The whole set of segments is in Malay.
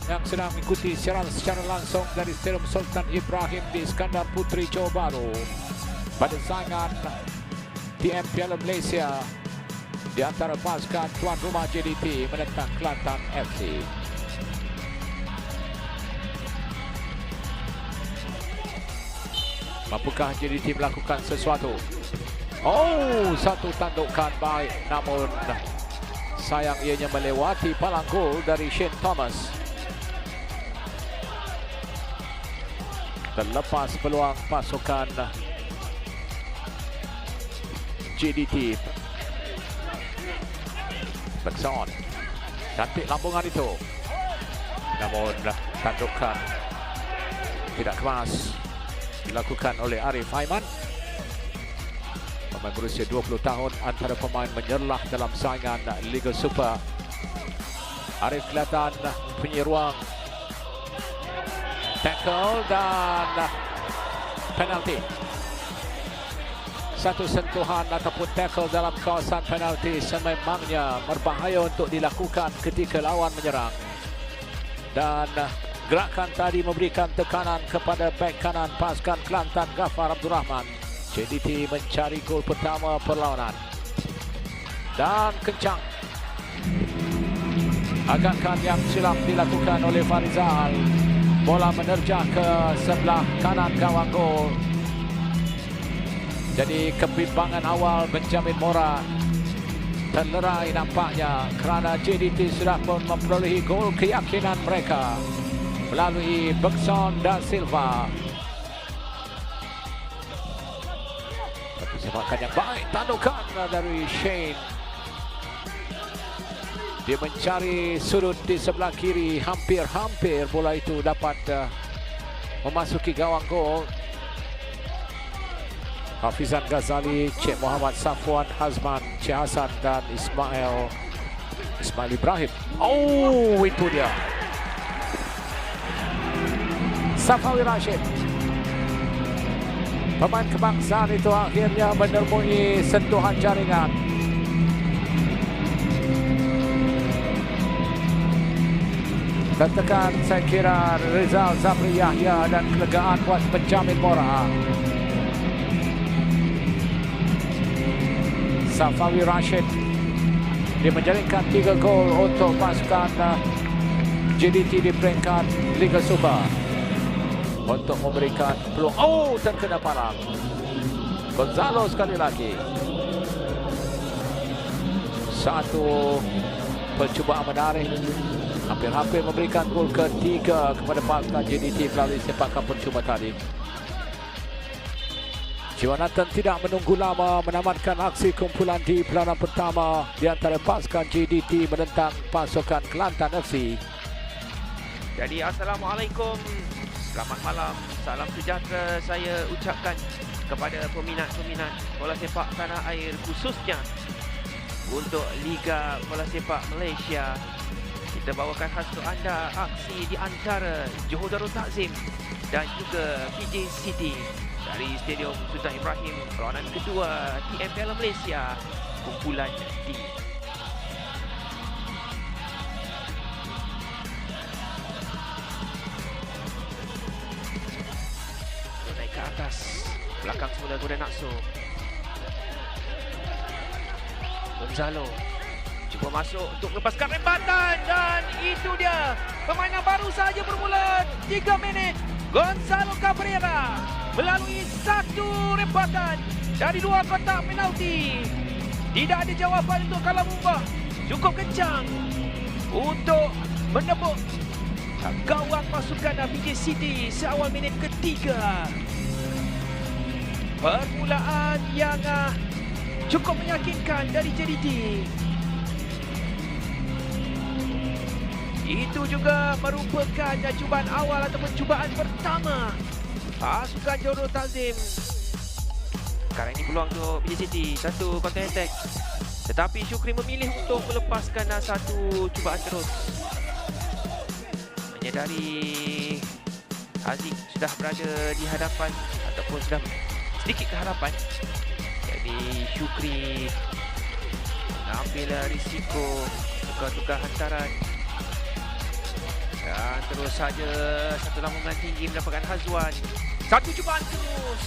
yang sedang mengikuti siaran secara langsung dari Stadium Sultan Ibrahim di Iskandar Putri, Johor Bahru pada saingan TM Piala Malaysia di antara pasukan tuan rumah JDT menentang Kelantan FC. Mampukah JDT melakukan sesuatu? Oh, satu tandukan baik, namun sayang ianya melewati palang gol dari Shane Thomas. Terlepas peluang pasukan JDT. Bekson, cantik lambungan itu, namun tandukan tidak kemas dilakukan oleh Arif Aiman, pemain berusia 20 tahun, antara pemain menyerlah dalam saingan Liga Super. Arif kelihatan punya ruang, tackle dan penalti. Satu sentuhan ataupun tackle dalam kawasan penalti sememangnya berbahaya untuk dilakukan ketika lawan menyerang. Dan gerakan tadi memberikan tekanan kepada bek kanan pasukan Kelantan, Ghaffar Abdul Rahman. JDT mencari gol pertama perlawanan. Dan kencang. Agakan yang silap dilakukan oleh Farizal. Bola menerjah ke sebelah kanan gawang gol. Jadi kebimbangan awal Benjamin Mora terlerai nampaknya kerana JDT sudah pun memperolehi gol keyakinan mereka melalui Bekson dan Silva. Sepakan yang baik, tandukan dari Shane. Dia mencari sudut di sebelah kiri, hampir-hampir bola itu dapat memasuki gawang gol. Hafizan Ghazali, Cik Muhammad Safwan, Hazman, Cik Hasan dan Ismail Ibrahim. Oh, itu dia. Safawi Rashid, pemain kebangsaan itu akhirnya menemui sentuhan jaringan. Tertekan saya kira Rizal Zabri Yahya dan kelegaan buat Benjamin Mora. Safawi Rashid, dia menjaringkan 3 gol untuk pasukan JDT di peringkat Liga Super untuk memberikan peluang. Oh, terkena palang Gonzalo sekali lagi. Satu percubaan menarik, hampir-hampir memberikan gol ketiga kepada pasukan JDT melalui sepakan percuma tadi. Jiwanathan tidak menunggu lama menamatkan aksi kumpulan di pelawanan pertama di antara pasukan JDT menentang pasukan Kelantan FC. Jadi Assalamualaikum, selamat malam, salam sejahtera saya ucapkan kepada peminat-peminat bola sepak tanah air, khususnya untuk Liga Bola Sepak Malaysia. Kita bawakan khas untuk anda aksi di antara Johor Darul Takzim dan juga PJ City dari Stadium Sultan Ibrahim, perlawanan kedua TM Piala Malaysia kumpulan D. Naik ke atas, belakang semula Gordon Nakso. Gonzalo cuba masuk untuk melepaskan rembatan, dan itu dia permainan baru saja bermula 3 minit. Gonzalo Cabrera melalui satu rembatan dari 2 kotak penalti. Tidak ada jawapan untuk Kala Mumbah. Cukup kencang untuk menepuk gawang pasukan PJ City seawal minit ketiga. Permulaan yang cukup meyakinkan dari JDT. Itu juga merupakan cubaan awal ataupun cubaan pertama pasukan Johor Darul Takzim. Sekarang ini peluang untuk PJ City, satu counter attack. Tetapi Syukri memilih untuk melepaskan satu cubaan terus. Menyedari Haziq sudah berada di hadapan ataupun sudah sedikit ke hadapan. Jadi Syukri mengambil risiko tukar-tukar hantaran. Dan terus saja satu lambungan tinggi mendapatkan Hazwan. Satu cubaan terus.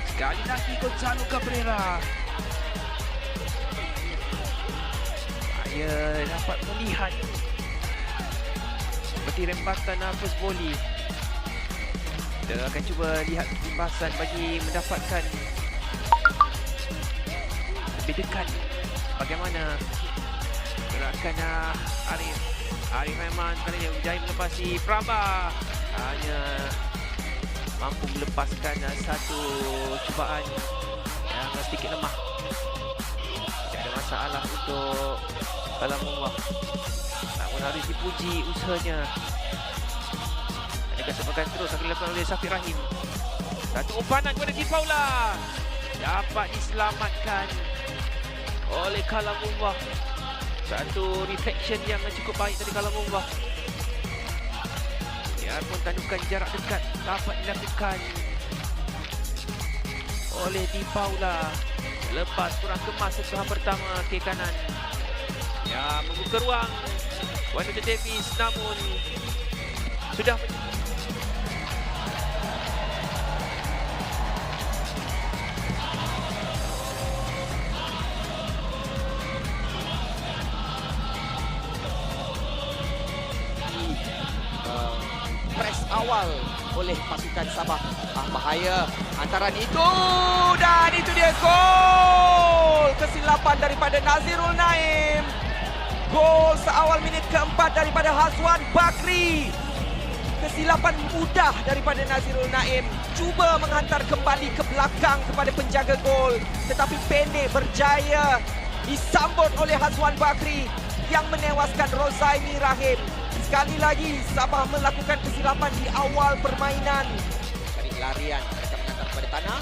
Sekali lagi Gonzalo Cabrera. Saya dapat melihat seperti rembakan first volley. Kita akan cuba lihat kelimbasan bagi mendapatkan lebih dekat bagaimana gerakan Arif Aiman kali ini berjaya melepasi Praba, hanya mampu melepaskan satu cubaan yang sedikit lemah. Tidak ada masalah untuk Kalamullah, namun harus dipuji usahanya. Ada kesempatan terus akan dilakukan oleh Syafiq Rahim. Satu umpanan kepada Di Paula, dapat diselamatkan oleh Kalamullah. Satu reflection yang cukup baik dari Kalamullah. Biarpun tandukan jarak dekat dapat dilakukan oleh Di Paula. Lepas kurang kemas setengah pertama ke kanan. Ya, membuka ruang Wanda Davis, namun sudah press awal oleh pasukan Sabah. Bahaya hantaran itu, dan itu dia gol kesilapan daripada Nazirul Naim. Gol seawal minit keempat daripada Hazwan Bakri. Kesilapan mudah daripada Nazirul Naim. Cuba menghantar kembali ke belakang kepada penjaga gol, tetapi pendek, berjaya disambut oleh Hazwan Bakri yang menewaskan Rozaimi Rahim. Sekali lagi Sabah melakukan kesilapan di awal permainan. Cari larian, mereka menghantar kepada tanah.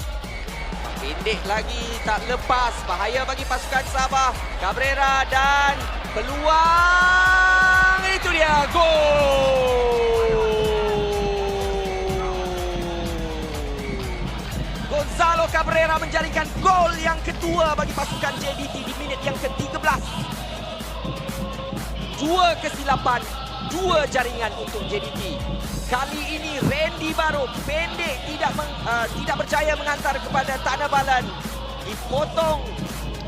Pendek lagi, tak lepas. Bahaya bagi pasukan Sabah. Cabrera dan peluang. Itu dia, gol. Gonzalo Cabrera menjaringkan gol yang kedua bagi pasukan JDT di minit yang ke-13. Dua kesilapan, dua jaringan untuk JDT. Kali ini Randy Barum pendek, tidak berjaya menghantar kepada Tanah Balan. Dipotong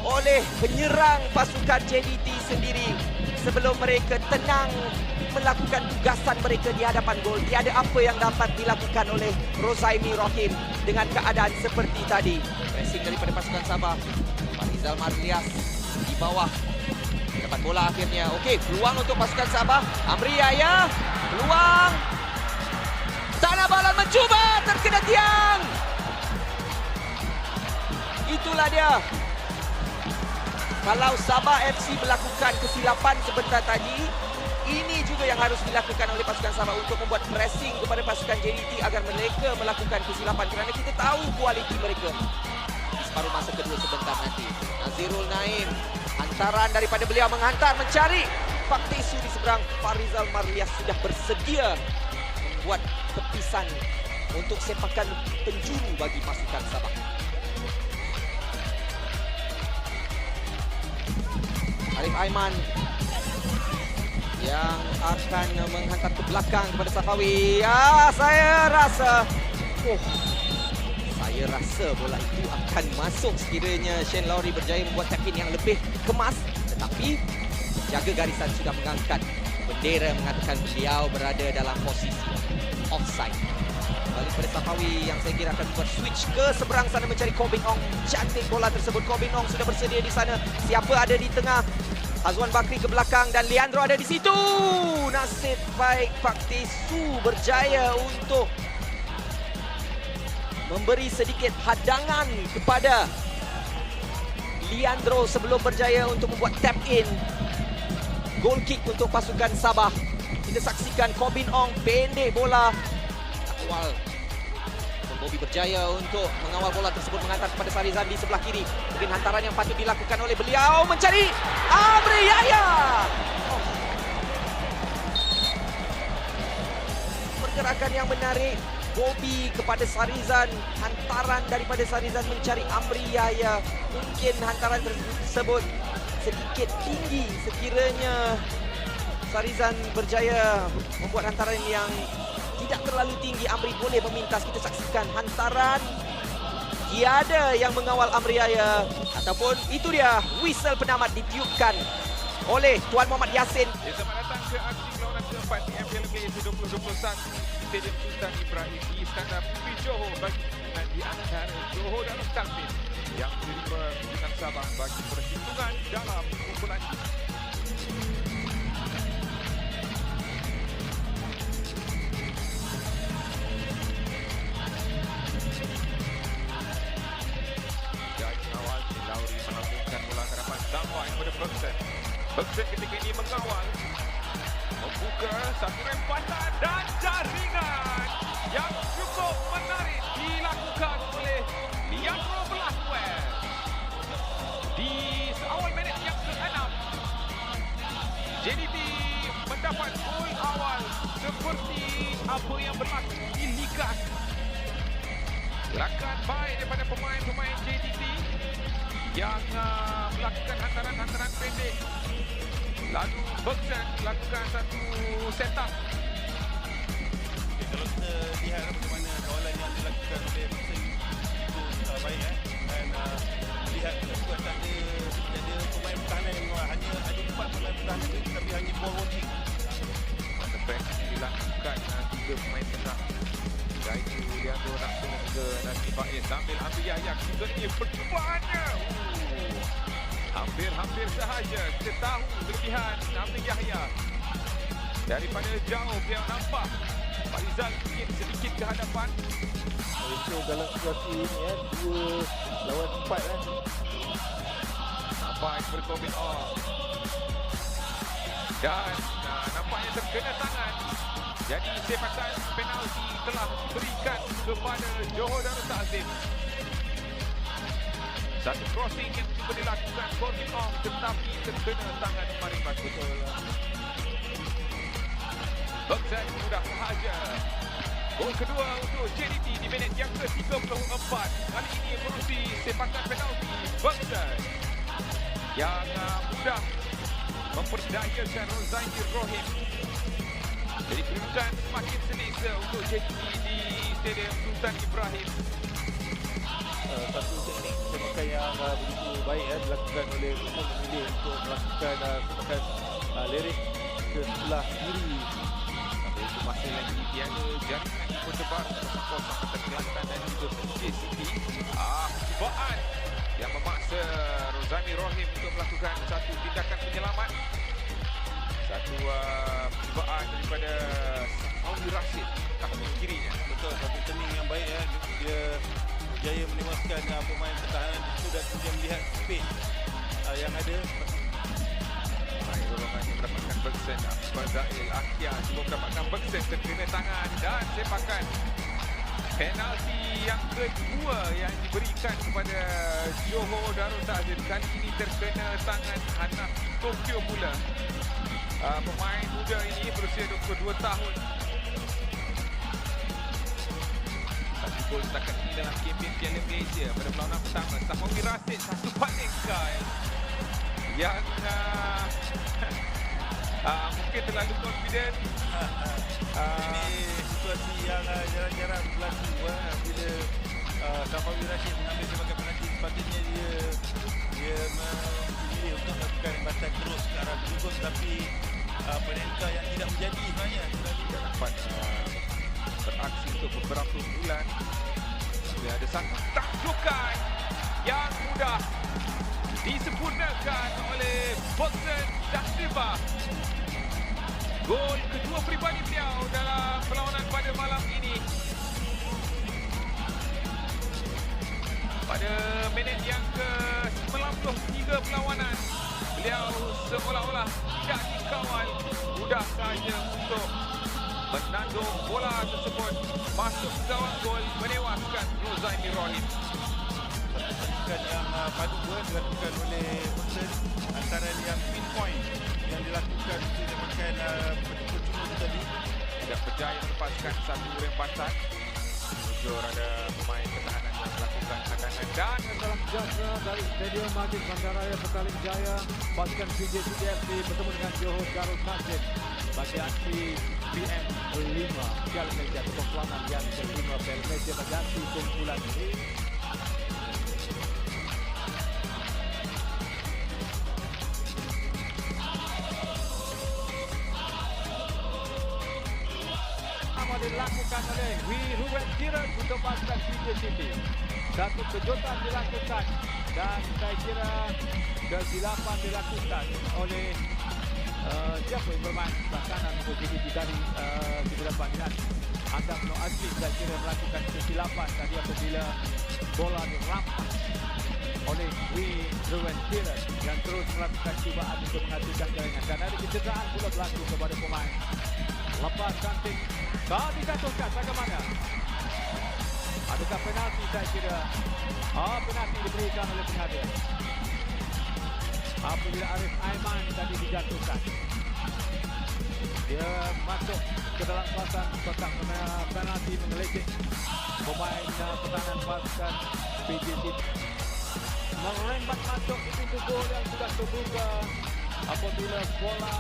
oleh penyerang pasukan JDT sendiri sebelum mereka tenang melakukan tugasan mereka di hadapan gol. Tiada apa yang dapat dilakukan oleh Rozaimi Rahim dengan keadaan seperti tadi. Pressing daripada pasukan Sabah. Farizal Marlias di bawah. Dapat bola akhirnya. Okey, peluang untuk pasukan Sabah. Amri Yahya, peluang. Tanah Balan mencuba, terkena tiang. Itulah dia. Kalau Sabah FC melakukan kesilapan sebentar tadi, ini juga yang harus dilakukan oleh pasukan Sabah untuk membuat pressing kepada pasukan JDT agar mereka melakukan kesilapan, kerana kita tahu kualiti mereka. Di separuh masa kedua sebentar nanti. Nazirul Naim, hantaran daripada beliau menghantar, mencari Fakti Su di seberang. Farizal Marlias sudah bersedia membuat tepisan untuk sepakan penjuru bagi pasukan Sabah. Arif Aiman yang akan menghantar ke belakang kepada Safawi. Saya rasa bola itu akan masuk sekiranya Shane Lowry berjaya membuat tap in yang lebih kemas, tetapi jaga garisan sudah mengangkat bendera mengatakan beliau berada dalam posisi offside. Kembali kepada Safawi yang saya kira akan buat switch ke seberang sana mencari Corbin Ong. Cantik bola tersebut. Corbin Ong sudah bersedia di sana. Siapa ada di tengah? Hazwan Bakri ke belakang dan Leandro ada di situ. Nasib baik Fakti Su berjaya untuk memberi sedikit hadangan kepada Leandro sebelum berjaya untuk membuat tap in. Goal kick untuk pasukan Sabah. Kita saksikan Corbin Ong pendek bola. Awal Bobby berjaya untuk mengawal bola tersebut, menghantar kepada Sarizan di sebelah kiri. Mungkin hantaran yang patut dilakukan oleh beliau, mencari Amri Yahya. Pergerakan yang menarik Bobby kepada Sarizan. Hantaran daripada Sarizan mencari Amri Yahya. Mungkin hantaran tersebut sedikit tinggi sekiranya Sarizan berjaya membuat hantaran yang tidak terlalu tinggi. Amri boleh memintas. Kita saksikan hantaran. Tiada yang mengawal Amriaya. Ataupun itu dia, whistle penamat ditiupkan oleh Tuan Muhammad Yassin. Selamat datang ke aksi perlawanan keempat di MPL Malaysia 2021 Stadium Sultan Ibrahim di Iskandar Putri Johor bagi pertandingan di antara Johor dan Taksim yang menerima kunjungan Sabah bagi perhitungan dalam kumpulan ini. Awal Lauri melambungkan bola ke depan sampai kepada Bergson. Bergson ketika ini mengawal, membuka satu rempatan dan jaringan yang cukup menarik dilakukan oleh Leandro Velasquez di awal minit yang ke-6. JDT mendapat gol awal seperti apa yang berlaku di Liga. Gerakan baik daripada pemain-pemain JDT yang melakukan hantaran-hantaran pendek. Lalu Bergson lakukan satu setup. Kalau kita lihat bagaimana kawalan yang dilakukan oleh Bergson itu baik dan lihat kuat tak ada pemain pertahanan yang hanya ada 4 pemain pertahanan itu tapi hanya ball watching. Masa press dilakukan 3 pemain tengah. Iaitu Leandro langsung ke Nazmi Faiz sambil ambil Yahya. Juga ini percubaannya. Hampir sahaja kita tahu kelebihan Amir Yahya. Daripada jauh dia nampak Pak Rizal ingin sedikit ke hadapan. Malaysia dalam situasi ini 2 lawan 4 Nampak berkombin off. Dan nampaknya terkena tangan. Jadi sepakan penalti telah diberikan kepada Johor Darul Takzim. Satu crossing yang cuba dilakukan Corbin Ong tetapi terkena tangan Marimbas. Betul. Bergson mudah sahaja. Gol kedua untuk JDT di minit yang ke-34. Kali ini menerusi sepakan penalti Bergson yang mudah memperdayakan Rozaini Rohim. Jadi kedudukan semakin selesa untuk JDT di Stadium Sultan Ibrahim. Satu teknik tembakan yang begitu baik dilakukan oleh Bergson memilih untuk melakukan tembakan lirik ke sebelah kiri. Itu masih lagi tiada jaringan yang berdebar kosong antara Kelantan dan juga JCT. Percubaan yang memaksa Rozaini Rohim untuk melakukan satu tindakan penyelamat. Satu percubaan daripada Safawi Rashid kaki kirinya. Betul, satu turning yang baik dia berjaya menewaskan pemain pertahanan itu dan dia melihat space yang ada. Baik, golongan yang mendapatkan Bergson. Fazail Akhia cuba mendapatkan Bergson terkena tangan dan sepakan penalti yang kedua yang diberikan kepada Johor Darul Takzim. Kali ini terkena tangan Hanaf Tokyo pula. Pemain muda ini berusia 22 tahun. Satu gol setakat ini dalam kempen Piala Malaysia pada perlawanan pertama. Safawi Rashid satu palingkan yang mungkin terlalu confident. Ini situasi yang jarang-jarang berlaku bila Safawi Rashid mengambil sebagai penalti. Sepatutnya dia memilih untuk melakukan rembatan terus ke arah berikut tapi penalti yang tidak menjadi sebenarnya. Tidak dapat beraksi untuk beberapa bulan. Tapi ada satu taklukan yang mudah disempurnakan oleh Bergson dan Silva. Gol kedua peribadi beliau dalam perlawanan pada malam ini. Pada minit yang ke-93 perlawanan, beliau seolah-olah tidak dikawal, mudah sahaja untuk menandung bola tersebut masuk ke gawang gol menewaskan Rozaini Rohim. Pertandingan yang padu dilakukan oleh Bergson antara yang pinpoint yang dilakukan untuk dapatkan percuma tadi. Tidak berjaya melepaskan satu rempatan. Jujur ada pemain pertahanan yang melakukan cadangan dan Salam sejahtera dari Stadium Majid Bandaraya Petaling Jaya. Pasukan PJCDFC bertemu dengan Johor Darul Nazim bagi aksi PM5 Piala Malaysia Kepulangan yang ke-5 Piala Malaysia berganti kumpulan ini. Dilakukan oleh Ruben Kiran untuk pasukan PJCD. Satu kejutan dilakukan dan saya kira kesilapan dilakukan oleh siapa yang bermain sebelah kanan untuk PJCD dari kedua panggilan. Adam Noor Azmi saya kira melakukan kesilapan tadi apabila bola dirampas oleh Ruben Kiran yang terus melakukan cubaan untuk menghasilkan jaringan dan ada kecederaan pula berlaku kepada pemain. Lepas cantik, dijatuhkan bagaimana? Adakah penalti saya kira? Penalti diberikan oleh pengadil. Apabila Arif Aiman tadi dijatuhkan. Dia masuk ke dalam kawasan kotak penalti menggelitik pemain pertahanan pasukan PJCD. Merembat masuk di pintu gol yang sudah terbuka apabila bola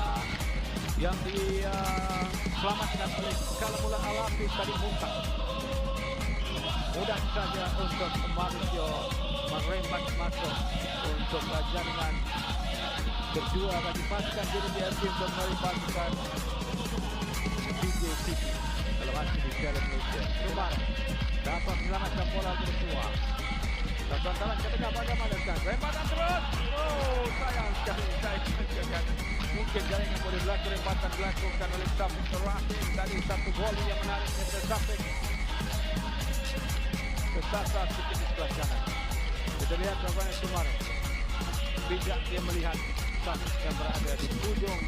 yang diselamatkan oleh Kalamulan Al-Hafiz tadi muntah. Mudah saja untuk Mauricio merembat masuk untuk jaringan kedua bagi pasukan JDT untuk melalui pasukan PJCD dalam aksi di Piala Malaysia. Rumah dapat menyelamatkan bola kedua. Tontonan ketika bagaimana kan? Rempatan terus. Sayang sekali saya katakan. Mungkin jaringan boleh berlaku, rempatan dilakukan oleh Syafiq Rahim. Tadi satu gol yang menarik daripada Syafiq. Kesasar sedikit di sebelah kanan. Kita lihat bagaimana kemarin. Bijak dia melihat Syafiq yang berada di hujung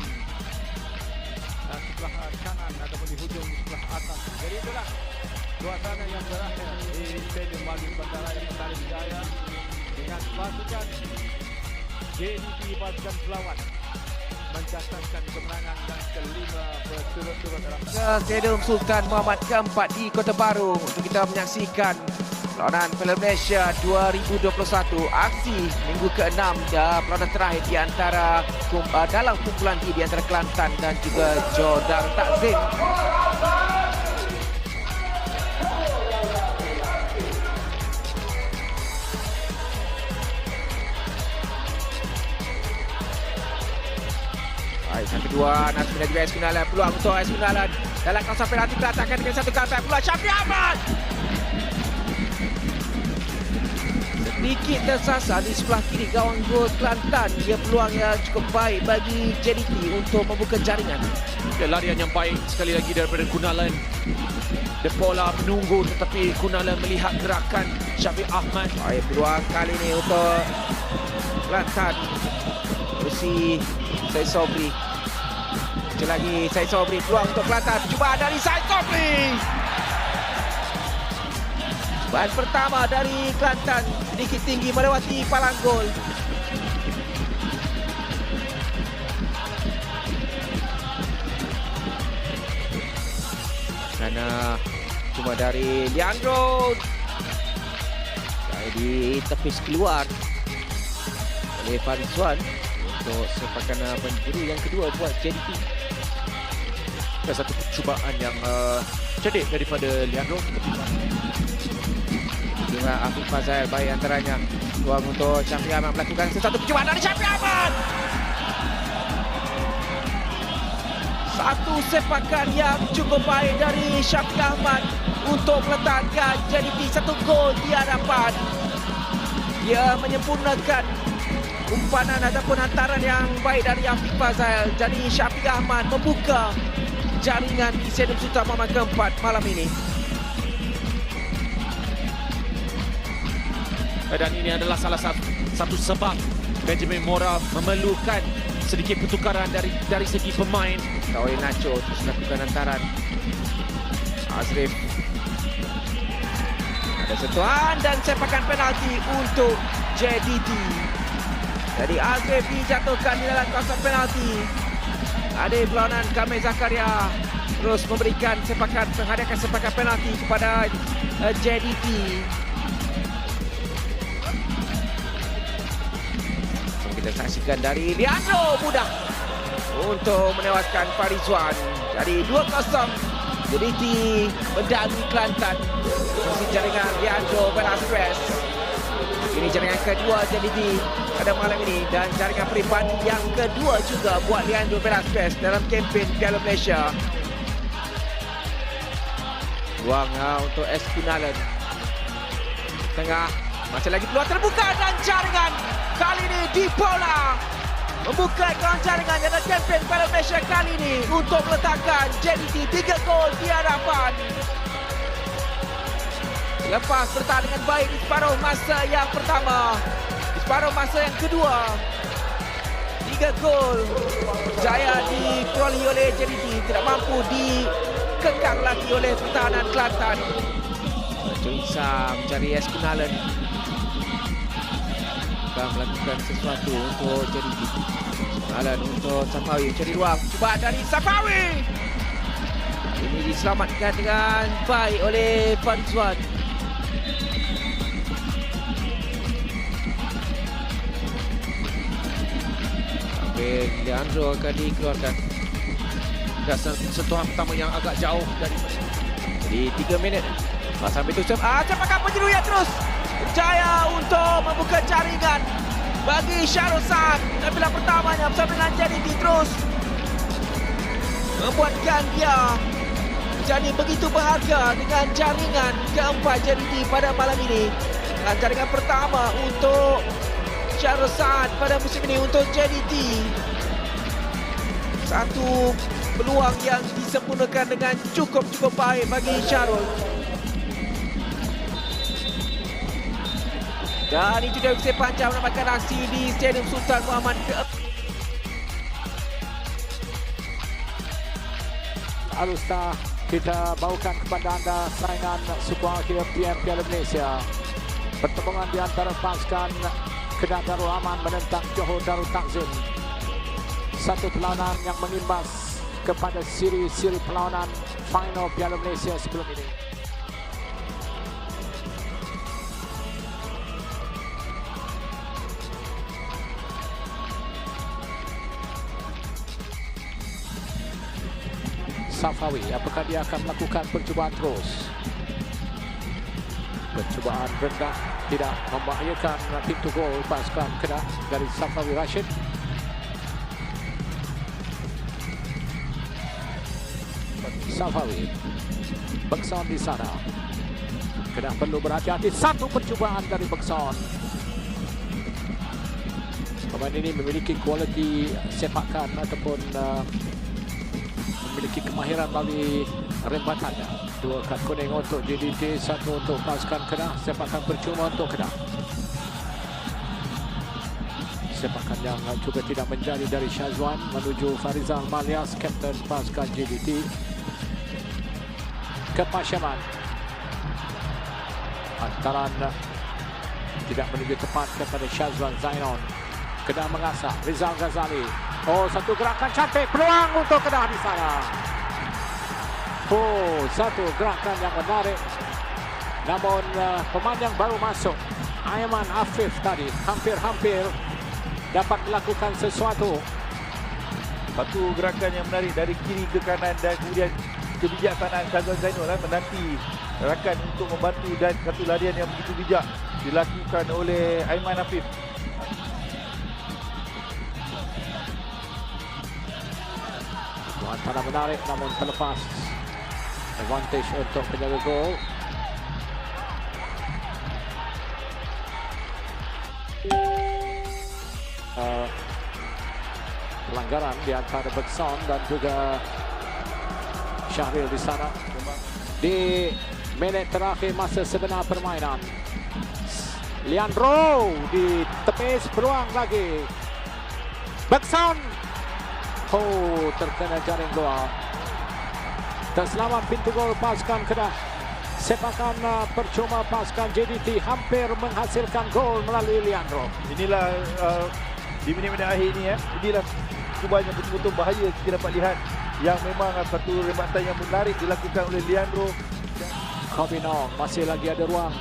sebelah kanan ataupun di hujung sebelah atas. Jadi itulah suasana yang berakhir di Stadium Majid Bandaraya Petaling Jaya dengan pasukan JDT pasukan Selawat mencatatkan kemenangan yang kelima berturut-turut dalam Stadium Sultan Muhammad keempat di Kota Baru untuk kita menyaksikan perlawanan Piala Malaysia 2021 aksi minggu ke-6 dan perlawanan terakhir di antara dalam kumpulan D di antara Kelantan dan juga Johor Darul Takzim. Yang kedua, Nasmi dan juga S. Gunalan. Peluang untuk S. Gunalan dalam kawasan penalti Kelantan dengan satu counter. Peluang Syafiq Ahmad. Sedikit tersasar di sebelah kiri gawang gol Kelantan. Dia peluang yang cukup baik bagi JDT untuk membuka jaringan. larian yang baik sekali lagi daripada Gunalan. Depola menunggu tetapi Gunalan melihat gerakan Syafiq Ahmad. Baik, peluang kali ini untuk Kelantan. Bersih Syed Sobri. Sekali lagi Syed Sobri, peluang untuk Kelantan. Percubaan dari Syed Sobri. Percubaan pertama dari Kelantan sedikit tinggi melewati palang gol. Sana cuma dari Leandro. Di tepis keluar oleh Farizwan untuk sepakan penjuru yang kedua buat JDT. Satu percubaan yang cerdik daripada Leandro. Juga Afiq Fazal baik antaranya. Ruang untuk Syafiq Ahmad melakukan satu percubaan dari Syafiq Ahmad. Satu sepakan yang cukup baik dari Syafiq Ahmad untuk meletakkan JDT satu gol di hadapan. Dia menyempurnakan umpanan ataupun hantaran yang baik dari Afiq Fazal. Jadi Syafiq Ahmad membuka jaringan di Stadium Sultan Muhammad keempat malam ini. Dan ini adalah salah satu sebab Benjamin Mora memerlukan sedikit pertukaran dari segi pemain. Oleh Nacho terus melakukan hantaran. Azrif. Ada sentuhan dan sepakan penalti untuk JDT. Jadi Azrif dijatuhkan di dalam kawasan penalti. Ada perlawanan Kamil Zakaria terus memberikan menghadiahkan sepakan penalti kepada JDT. Kita saksikan dari Leandro, mudah untuk menewaskan Farizwan. Jadi 2-0. JDT mendahului Kelantan. Posisi jaringan Leandro Velasquez. Ini jaringan kedua JDT pada malam ini dan jaringan peribadi yang kedua juga buat Leandro Velasquez dalam kempen Piala Malaysia. Ruang untuk Esquinalen. Tengah, masih lagi peluang terbuka dan jaringan kali ini di bola. Membuka ruang jaringan dalam kempen Piala Malaysia kali ini untuk meletakkan JDT 3 gol di hadapan. Lepas bertahan dengan baik di separuh masa yang pertama, di separuh masa yang kedua, 3 gol jaya diperolehi oleh JDT, tidak mampu dikekang lagi oleh pertahanan Kelantan. Joisa mencari Esquinalen, akan melakukan sesuatu untuk JDT. Esquinalen untuk Safawi, mencari ruang, cuba dari Safawi. Ini diselamatkan dengan baik oleh Farizwan. Leandro akan dikeluarkan. Sentuhan pertama yang agak jauh dari jadi 3 minit. Sampai itu cepakan penjeru yang terus berjaya untuk membuka jaringan bagi Syarul Saad. Penampilan pertamanya bersama dengan JDT terus membuatkan dia jadi begitu berharga dengan jaringan keempat JDT pada malam ini. Dan jaringan pertama untuk Syarul Saad pada musim ini untuk JDT. Satu peluang yang disempurnakan dengan cukup baik bagi Syarul. Dan itu dia Hussein Panjang menambahkan aksi di Stadium Sultan Muhammad Alusta, kita bawakan kepada anda saingan Super Akhir PM Piala Malaysia. Pertemuan di antara pasukan Kedah Darul Aman menentang Johor Darul Takzim. Satu perlawanan yang mengimbas kepada siri-siri perlawanan final Piala Malaysia sebelum ini. Safawi, apakah dia akan melakukan percubaan terus? Percubaan rendah tidak membahayakan pintu gol pasukan Kedah dari Safawi Rashid. Safawi, Bekson di sana. Kedah perlu berhati-hati. Satu percubaan dari Bekson. Pemain ini memiliki kualiti sepakan ataupun memiliki kemahiran bagi rempatannya. 2 kad kuning untuk JDT, 1 untuk pasukan Kedah. Sepakan percuma untuk Kedah. Sepakan yang juga tidak menjadi dari Syazwan menuju Farizal Malias, kapten pasukan JDT. Ke Pasyaman. Antaran tidak menuju tepat kepada Syazwan Zainon. Kedah mengasah. Rizal Ghazali. Oh, satu gerakan cantik. Peluang untuk Kedah di sana. Oh, satu gerakan yang menarik. Namun pemain yang baru masuk, Aiman Afif tadi, hampir-hampir dapat melakukan sesuatu. Satu gerakan yang menarik dari kiri ke kanan dan kemudian kebijaksanaan Syazwan Zainul menanti rakan untuk membantu dan satu larian yang begitu bijak dilakukan oleh Aiman Afif. Antara menarik namun terlepas. Advantage untuk penjaga gol. Pelanggaran di antara Bekson dan juga Syahril di sana. Di minit terakhir masa sebenar permainan. Leandro ditepis, peluang lagi. Bekson. Oh, terkena jaring luar. Terselamat pintu gol pasukan Kedah. Sepakan percuma pasukan JDT hampir menghasilkan gol melalui Leandro. Inilah di minit-minit akhir ini inilah cubaan yang betul-betul bahaya kita dapat lihat, yang memang satu rembatan yang menarik dilakukan oleh Leandro. Kobinong, masih lagi ada ruang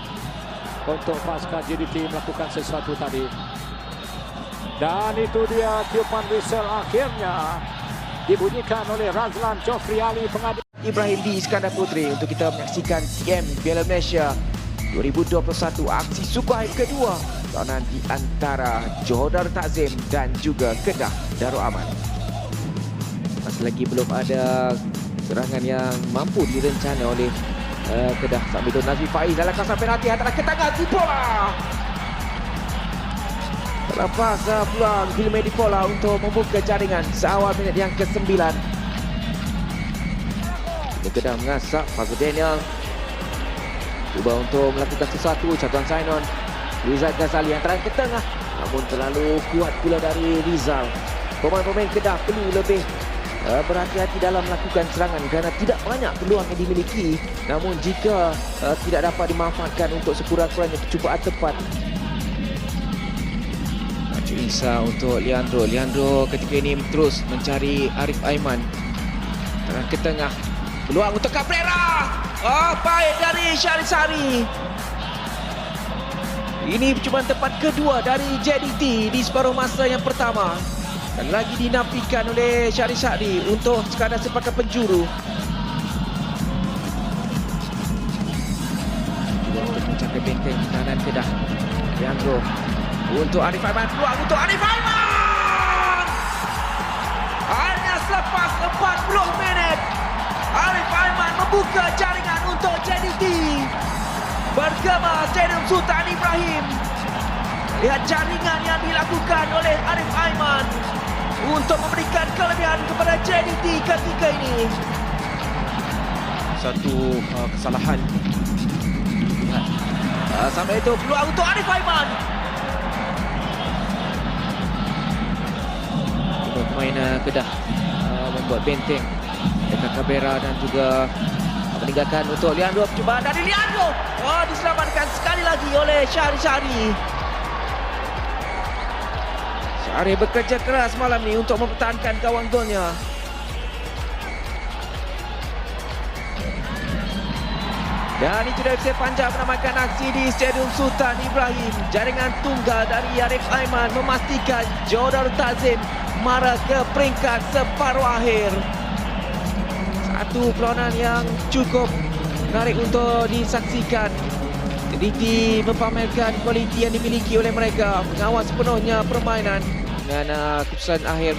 untuk pasukan JDT melakukan sesuatu tadi. Dan itu dia tiupan whistle akhirnya dibunyikan oleh Razlan Jofri Ali, pengadil Ibrahim di Iskandar Putri untuk kita menyaksikan game Piala Malaysia 2021, aksi Sukhoi kedua lawanan di antara Johor Darul Takzim dan juga Kedah Darul Aman. Masih lagi belum ada serangan yang mampu direncana oleh Kedah. Sambil itu Nazmi Faiz dalam kawasan penalti antara ke tangan Dipola. Lepas peluang Guilherme Dipola untuk membuka jaringan seawal minit yang ke-9. Ini Kedah mengasak Fazul Daniel. Cuba untuk melakukan sesuatu. Catuan Sainon. Rizal Ghazali yang terang ke tengah. Namun terlalu kuat pula dari Rizal. Pemain-pemain Kedah perlu lebih berhati-hati dalam melakukan serangan kerana tidak banyak peluang yang dimiliki. Namun jika tidak dapat dimanfaatkan untuk sekurang-kurangnya percubaan tepat. Isa untuk Leandro. Leandro ketika ini terus mencari Arif Aiman. Terang ke tengah. Peluang untuk Cabrera. Baik dari Syarif Sari. Ini percubaan tepat kedua dari JDT di separuh masa yang pertama. Dan lagi dinafikan oleh Syarif Sari untuk sekadar sepakan penjuru. Cuba untuk mencapai benteng kanan Kedah. Leandro. Untuk Arif Aiman, peluang untuk Arif Aiman. Hanya selepas 40 minit, Arif Aiman membuka jaringan untuk JDT. Bergema Stadium Sultan Ibrahim. Lihat jaringan yang dilakukan oleh Arif Aiman untuk memberikan kelebihan kepada JDT ketika ini. Satu kesalahan. Sampai itu peluang untuk Arif Aiman. Pemain Kedah membuat benteng dekat Cabrera dan juga meninggalkan untuk Leandro. Percubaan dari Leandro. Diselamatkan sekali lagi oleh Syahri. Syahri bekerja keras malam ni untuk mempertahankan gawang golnya. Dan itu dari FC Panjang menamakan aksi di Stadium Sultan Ibrahim. Jaringan tunggal dari Arif Aiman memastikan Johor Darul Takzim marah ke peringkat separuh akhir. Satu perlawanan yang cukup menarik untuk disaksikan. JDT mempamerkan kualiti yang dimiliki oleh mereka, mengawal sepenuhnya permainan dengan keputusan akhir.